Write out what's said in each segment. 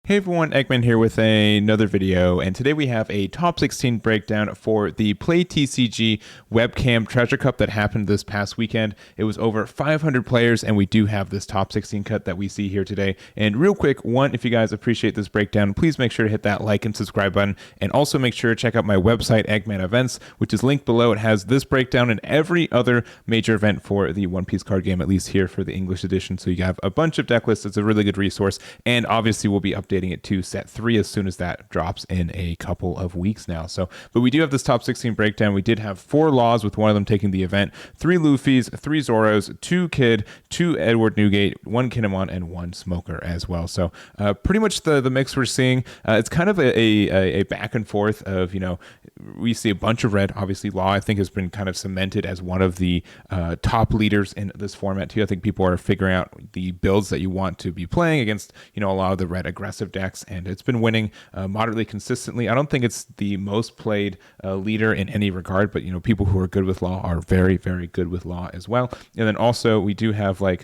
Hey everyone, Eggman here with another video, and today we have a top 16 breakdown for the Play TCG webcam treasure cup that happened this past weekend. It was over 500 players, and we do have this top 16 cut that we see here today. And real quick, if you guys appreciate this breakdown, please make sure to hit that like and subscribe button, and also make sure to check out my website, Eggman Events, which is linked below. It has this breakdown and every other major event for the One Piece card game, at least here for the English edition. So you have a bunch of deck lists. It's a really good resource, and obviously we'll be updating it to set 3 as soon as that drops in a couple of weeks now. But we do have this top 16 breakdown. We did have 4 Laws, with one of them taking the event, 3 Luffys, 3 Zoros, 2 Kid, 2 Edward Newgate, 1 Kinemon, and 1 Smoker as well. So pretty much the mix we're seeing. It's kind of a back and forth of, we see a bunch of red. Obviously, Law, I think, has been kind of cemented as one of the top leaders in this format too. I think people are figuring out the builds that you want to be playing against, a lot of the red aggressive decks, and it's been winning moderately consistently. I don't think it's the most played leader in any regard, but people who are good with Law are very, very good with Law as well. And then also we do have like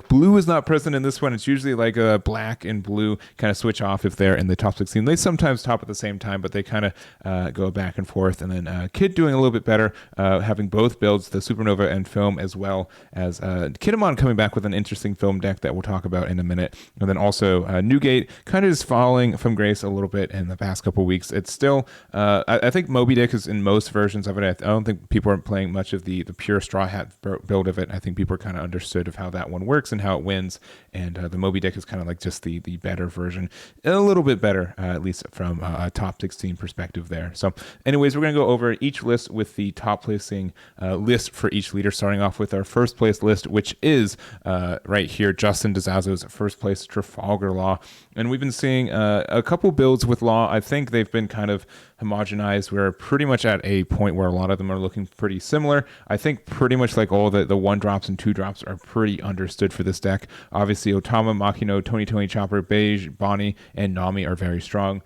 blue is not present in this one. It's usually like a black and blue kind of switch off if they're in the top 16. They sometimes top at the same time, but they kind of go back and forth. And then Kid doing a little bit better, having both builds, the Supernova and Film, as well as Kinemon coming back with an interesting Film deck that we'll talk about in a minute. And then also Newgate kind of is falling from grace a little bit in the past couple weeks. It's still, I think Moby Dick is in most versions of it. I don't think people are playing much of the pure Straw Hat build of it. I think people are kind of understood of how that one works and how it wins. And the Moby Dick is kind of like just the better version, a little bit better, at least from a top 16 perspective there. So anyways, we're going to go over each list with the top placing list for each leader, starting off with our first place list, which is right here, Justin Dizazzo's first place Trafalgar Law. And we've been seeing a couple builds with Law. I think they've been kind of homogenized. We're pretty much at a point where a lot of them are looking pretty similar. I think pretty much like all the 1-drops and 2-drops are pretty understood for this deck. Obviously, Otama, Makino, Tony Chopper, Beige, Bonnie, and Nami are very strong.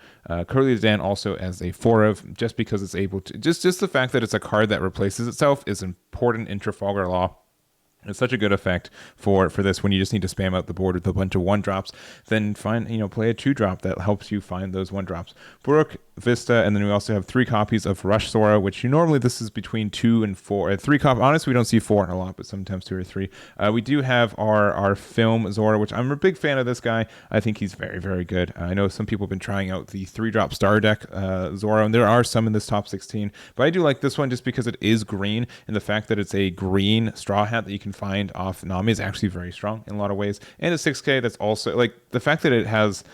Curly Dan also as a 4 of, just because it's able to, just the fact that it's a card that replaces itself is important in Trafalgar Law. It's such a good effect for this when you just need to spam out the board with a bunch of 1-drops. Then find, play a 2-drop that helps you find those 1-drops. Brook, Vista, and then we also have 3 copies of Rush Zoro, which normally this is between 2 and 4. 3 copies. Honestly, we don't see 4 a lot, but sometimes 2 or 3. We do have our Film Zoro, which I'm a big fan of this guy. I think he's very, very good. I know some people have been trying out the 3-drop star deck Zoro, and there are some in this top 16. But I do like this one just because it is green, and the fact that it's a green Straw Hat that you can find off Nami is actually very strong in a lot of ways. And a 6K that's also, like, the fact that it has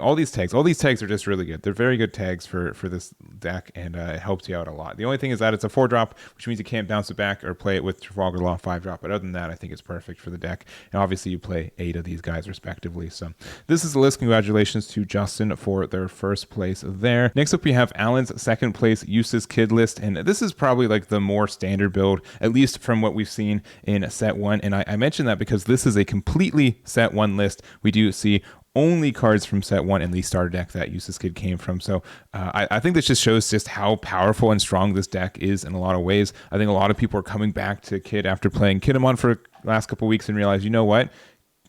all these tags are just really good. They're very good tags for this deck, and it helps you out a lot. The only thing is that it's a 4-drop, which means you can't bounce it back or play it with Trafalgar Law 5-drop. But other than that, I think it's perfect for the deck. And obviously you play 8 of these guys respectively. So this is the list. Congratulations to Justin for their first place there. Next up, we have Alan's second place Eustass Kid list, and this is probably like the more standard build, at least from what we've seen in set 1. And I mentioned that because this is a completely set 1 list. We do see only cards from set 1 in the starter deck that Eustass Kid came from. So I think this just shows just how powerful and strong this deck is in a lot of ways. I think a lot of people are coming back to Kid after playing Kinemon for the last couple weeks and realize, you know what?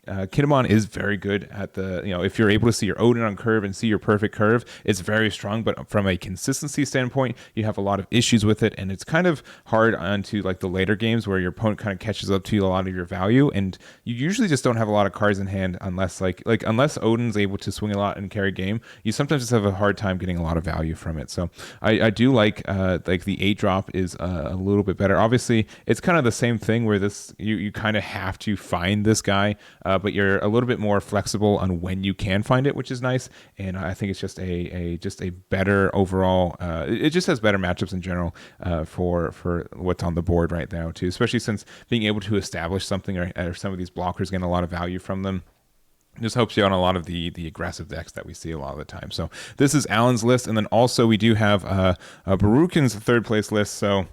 Kinemon is very good at the, if you're able to see your Odin on curve and see your perfect curve, it's very strong. But from a consistency standpoint, you have a lot of issues with it. And it's kind of hard onto like the later games where your opponent kind of catches up to you a lot of your value. And you usually just don't have a lot of cards in hand unless unless Odin's able to swing a lot and carry game, you sometimes just have a hard time getting a lot of value from it. So I do like the 8-drop is a little bit better. Obviously, it's kind of the same thing where this, you kind of have to find this guy, but you're a little bit more flexible on when you can find it, which is nice. And I think it's just a better overall. It just has better matchups in general for what's on the board right now too. Especially since being able to establish something or some of these blockers getting a lot of value from them just helps you on a lot of the aggressive decks that we see a lot of the time. So this is Alan's list, and then also we do have Borinquen's third place list. So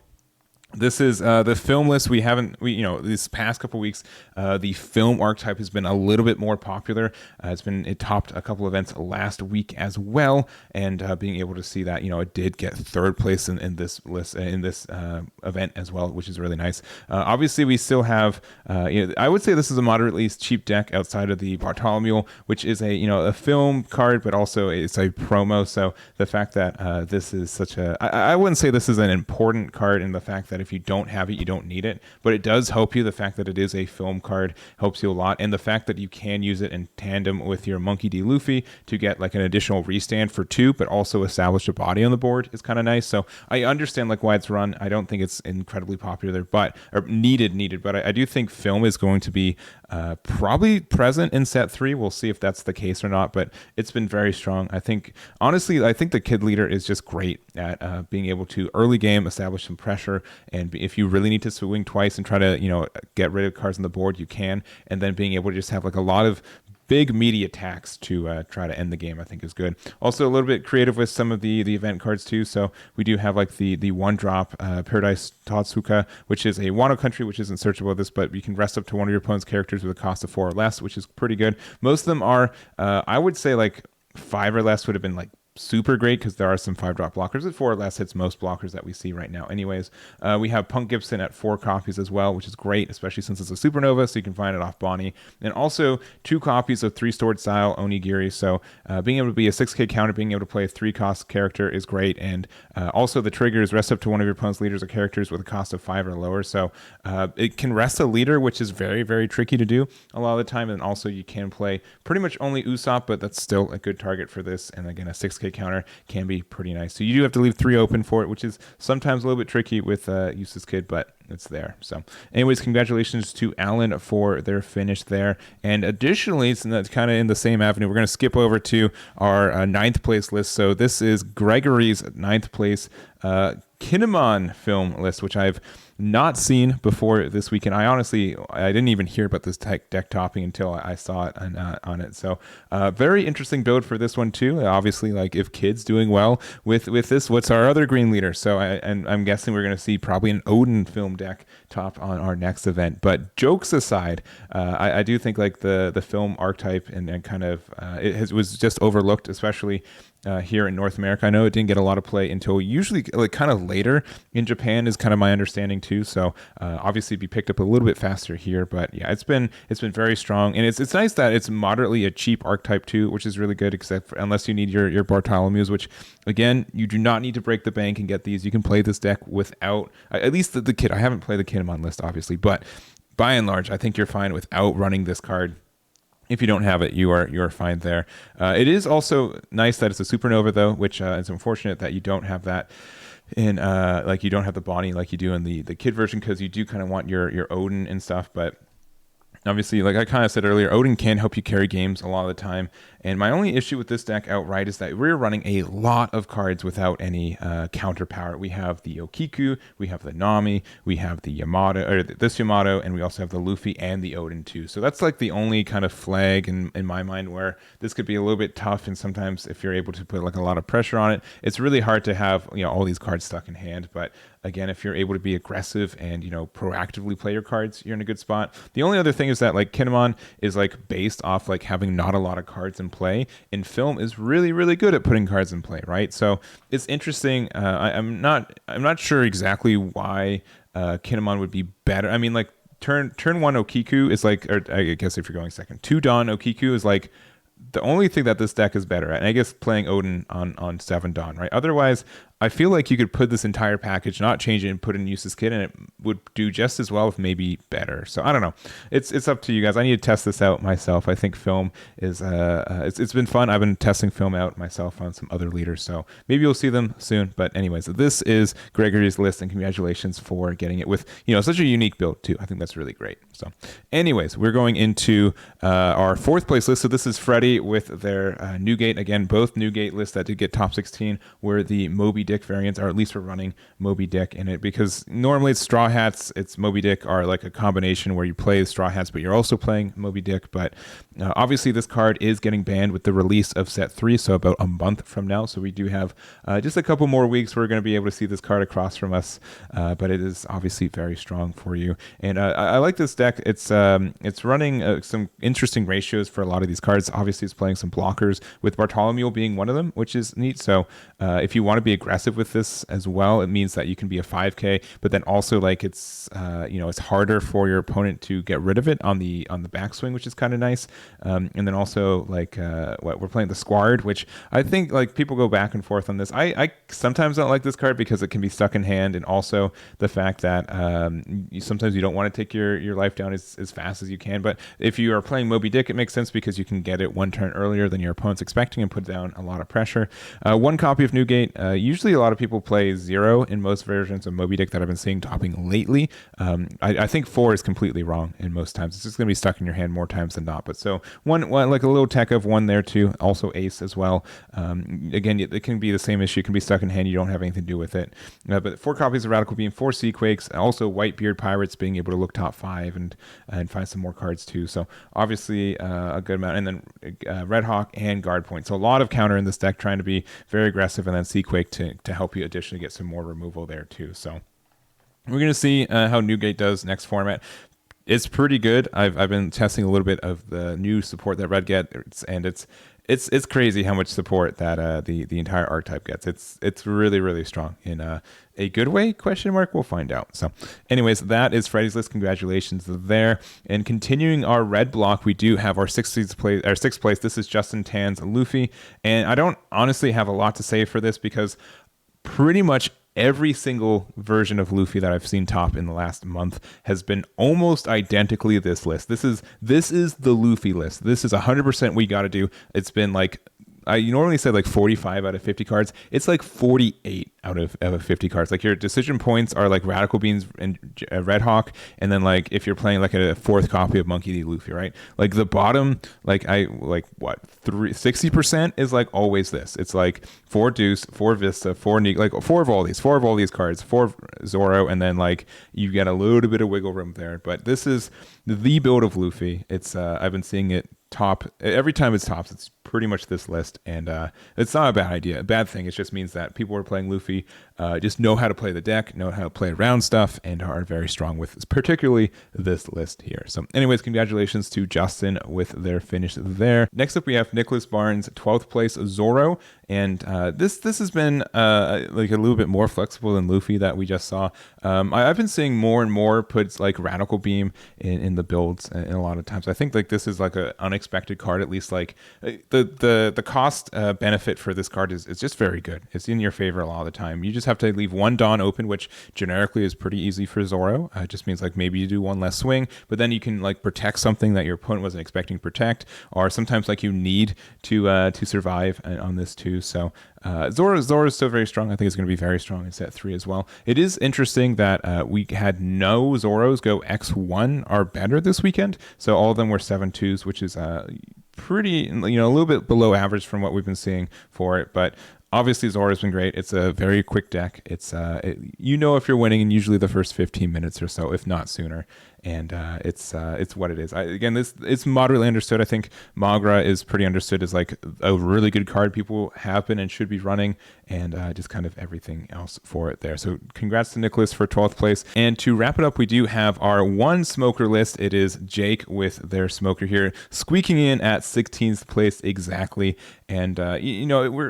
This is the film list. This past couple weeks, the film archetype has been a little bit more popular. It topped a couple events last week as well, and being able to see that, it did get third place in this list, in this event as well, which is really nice. Obviously, we still have, I would say this is a moderately cheap deck outside of the Bartholomew, which is a film card, but also it's a promo. So the fact that this is such I wouldn't say this is an important card in the fact that if you don't have it, you don't need it, but it does help you. The fact that it is a film card helps you a lot, and the fact that you can use it in tandem with your Monkey D. Luffy to get like an additional restand for 2, but also establish a body on the board is kind of nice. So I understand like why it's run. I don't think it's incredibly popular, or needed, but I do think film is going to be probably present in set 3. We'll see if that's the case or not, but it's been very strong. Honestly, I think the Kid Leader is just great at being able to early game establish some pressure. And if you really need to swing twice and try to, get rid of cards on the board, you can. And then being able to just have like a lot of big meaty attacks to try to end the game, I think is good. Also a little bit creative with some of the event cards too. So we do have like the 1-drop Paradise Totsuka, which is a Wano country, which isn't searchable with this, but you can rest up to one of your opponent's characters with a cost of 4 or less, which is pretty good. Most of them are, I would say like 5 or less would have been like super great because there are some 5-drop blockers. At 4 or less hits most blockers that we see right now anyways. We have Punk Gibson at 4 copies as well, which is great, especially since it's a Supernova, so you can find it off Bonnie. And also 2 copies of 3-stored style Onigiri, so being able to be a 6k counter, being able to play a 3-cost character is great. And also the triggers rest up to one of your opponent's leaders or characters with a cost of 5 or lower, so it can rest a leader, which is very, very tricky to do a lot of the time. And also you can play pretty much only Usopp, but that's still a good target for this. And again, a 6k counter can be pretty nice. So you do have to leave 3 open for it, which is sometimes a little bit tricky with Eustass Kid, but it's there. So anyways, congratulations to Alan for their finish there. And additionally, so that's kind of in the same avenue, we're going to skip over to our 9th place list. So this is Gregory's 9th place Kinemon film list, which I've not seen before this weekend. I didn't even hear about this deck topping until I saw it on it. So very interesting build for this one too. Obviously, like if Kid's doing well with this, what's our other green leader? So I'm guessing we're going to see probably an Odin film deck top on our next event. But jokes aside, I do think like the film archetype and kind of was just overlooked, especially here in North America. I know it didn't get a lot of play until usually like kind of later in Japan is kind of my understanding too. So obviously be picked up a little bit faster here, but yeah, it's been very strong. And it's nice that it's moderately a cheap archetype too, which is really good, except for, unless you need your Bartholomew's, which again, you do not need to break the bank and get these. You can play this deck without, at least the kit. I haven't played the Kinemon list obviously, but by and large, I think you're fine without running this card. If you don't have it, you are fine there. It is also nice that it's a Supernova though, which is unfortunate that you don't have that in like you don't have the Bonnie like you do in the Kid version, because you do kind of want your Odin and stuff. But obviously, like I kind of said earlier, Odin can help you carry games a lot of the time. And my only issue with this deck outright is that we're running a lot of cards without any counter power. We have the Okiku, we have the Nami, we have the Yamato, or this Yamato, and we also have the Luffy and the Odin too. So that's like the only kind of flag in my mind where this could be a little bit tough. And sometimes if you're able to put like a lot of pressure on it, it's really hard to have all these cards stuck in hand. But again, if you're able to be aggressive and proactively play your cards, you're in a good spot. The only other thing is that like Kinemon is like based off like having not a lot of cards in play, and film is really, really good at putting cards in play, right? So it's interesting. I'm not sure exactly why Kinemon would be better. I mean, like turn 1 Okiku is like, or I guess if you're going second, 2 Dawn Okiku is like the only thing that this deck is better at. And I guess playing Odin on 7 Dawn, right? Otherwise, I feel like you could put this entire package, not change it, and put in Eustass Kid, and it would do just as well, if maybe better. So I don't know. It's up to you guys. I need to test this out myself. I think film is it's been fun. I've been testing film out myself on some other leaders, so maybe you'll see them soon. But anyways, this is Gregory's list, and congratulations for getting it with such a unique build too. I think that's really great. So anyways, we're going into our 4th place list. So this is Freddy with their Newgate. Again, both Newgate lists that did get top 16 were the Moby Dick variants, or at least we're running Moby Dick in it, because normally it's Straw Hats, it's Moby Dick are like a combination where you play Straw Hats, but you're also playing Moby Dick. But obviously this card is getting banned with the release of set 3, so about a month from now. So we do have just a couple more weeks we're going to be able to see this card across from us, but it is obviously very strong for you. And I like this deck. It's running some interesting ratios for a lot of these cards. Obviously it's playing some blockers, with Bartholomew being one of them, which is neat. So if you want to be aggressive with this as well, it means that you can be a 5k, but then also like it's it's harder for your opponent to get rid of it on the backswing, which is kind of nice. And then also like we're playing the Squard, which I think like people go back and forth on this. I sometimes don't like this card because it can be stuck in hand, and also the fact that sometimes you don't want to take your life down as fast as you can. But if you are playing Moby Dick, it makes sense because you can get it one turn earlier than your opponent's expecting and put down a lot of pressure. One copy of Newgate. Usually a lot of people play 0 in most versions of Moby Dick that I've been seeing topping lately. I think 4 is completely wrong in most times. It's just going to be stuck in your hand more times than not. But so one like a little tech of 1 there too. Also ace as well. Again, it can be the same issue. It can be stuck in hand. You don't have anything to do with it. But 4 copies of Radical Beam, 4 Seaquakes, also Whitebeard Pirates, being able to look top 5 and find some more cards too. So obviously a good amount. And then Red Hawk and Guard Point. So a lot of counter in this deck, trying to be very aggressive, and then Seaquake to help you additionally get some more removal there too. So we're going to see how Newgate does next format. It's pretty good. I've been testing a little bit of the new support that Red gets, and it's crazy how much support that the entire archetype gets. It's really, really strong in a good way, question mark. We'll find out. So anyways, that is Freddy's list. Congratulations there. And continuing our red block, we do have our sixth place. This is Justin Tan's Luffy, and I don't honestly have a lot to say for this because pretty much every single version of Luffy that I've seen top in the last month has been almost identically this list. This is the Luffy list. This is 100% we got to do. It's been like, you normally said like 45 out of 50 cards. It's like 48 out of 50 cards. Like your decision points are like Radical Beans and Red Hawk, and then like if you're playing like a 4th copy of Monkey D. Luffy, right? Like the bottom, like 60% is like always this. It's like 4 Deuce, 4 Vista, 4 Neek, like 4 of all these cards, 4 Zoro, and then like you get a little bit of wiggle room there. But this is the build of Luffy. It's I've been seeing it top every time it's tops. It's pretty much this list, and it's not a bad thing. It just means that people who are playing Luffy just know how to play the deck, know how to play around stuff, and are very strong with particularly this list here. So anyways, congratulations to Justin with their finish there. Next up we have Nicholas Barnes, 12th place Zoro, and this has been like a little bit more flexible than Luffy that we just saw. I've been seeing more and more puts like Radical Beam in the builds, and a lot of times I think like this is like an unexpected card. At least like the cost benefit for this card is just very good. It's in your favor a lot of the time. You just have to leave 1 Dawn open, which generically is pretty easy for Zoro. It just means like maybe you do 1 less swing, but then you can like protect something that your opponent wasn't expecting to protect, or sometimes like you need to survive on this too. So Zoro is still very strong. I think it's going to be very strong in set 3 as well. It is interesting that we had no Zoros go X1 or better this weekend. So all of them were 7-2s, which is pretty, a little bit below average from what we've been seeing for it. But obviously Zoro's been great. It's a very quick deck. It's if you're winning in usually the first 15 minutes or so, if not sooner. And it's what it is. It's moderately understood. I think Magra is pretty understood as like a really good card people have been and should be running, and just kind of everything else for it there. So congrats to Nicholas for 12th place. And to wrap it up, we do have our 1 smoker list. It is Jake with their smoker here, squeaking in at 16th place exactly. And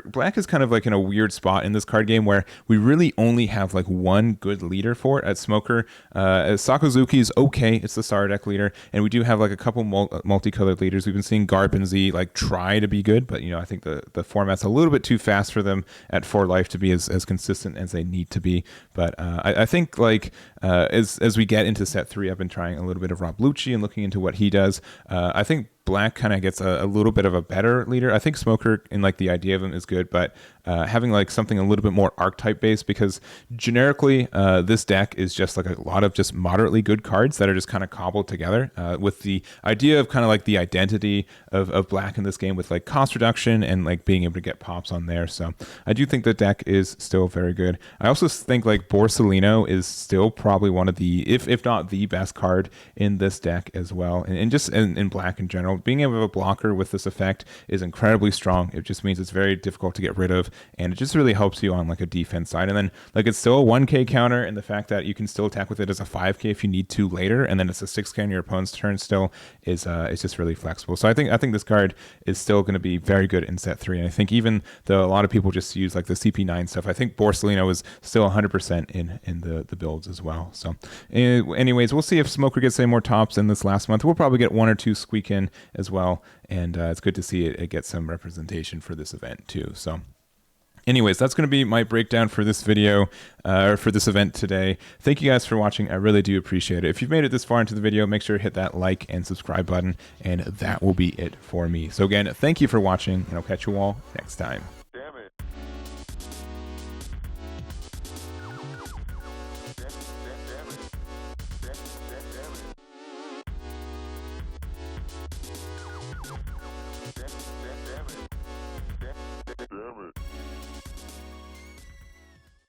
Black is kind of like in a weird spot in this card game where we really only have like 1 good leader for it at smoker. Sakazuki is okay. It's the star deck leader, and we do have like a couple multicolored leaders. We've been seeing Garp and Z like try to be good, but I think the format's a little bit too fast for them at 4 life to be as consistent as they need to be. But I think like as we get into set 3, I've been trying a little bit of Rob Lucci and looking into what he does. I think black kind of gets a little bit of a better leader. I think Smoker and like the idea of him is good, but having like something a little bit more archetype based, because generically this deck is just like a lot of just moderately good cards that are just kind of cobbled together with the idea of kind of like the identity of black in this game with like cost reduction and like being able to get pops on there. So I do think the deck is still very good. I also think like Borsalino is still probably one of the, if not the best card in this deck as well, and just in black in general. Being able to have a blocker with this effect is incredibly strong. It just means it's very difficult to get rid of, and it just really helps you on like a defense side. And then like it's still a 1k counter, and the fact that you can still attack with it as a 5k if you need to later, and then it's a 6k on your opponent's turn still is it's just really flexible. So I think this card is still going to be very good in set 3. And I think even though a lot of people just use like the CP9 stuff, I think Borsalino is still 100% in the builds as well. So anyways, we'll see if Smoker gets any more tops in this last month. We'll probably get 1 or 2 squeak in as well, and it's good to see it get some representation for this event too. So anyways, that's going to be my breakdown for this video, or for this event today. Thank you guys for watching. I really do appreciate it. If you've made it this far into the video, make sure to hit that like and subscribe button, and that will be it for me. So again, thank you for watching, and I'll catch you all next time.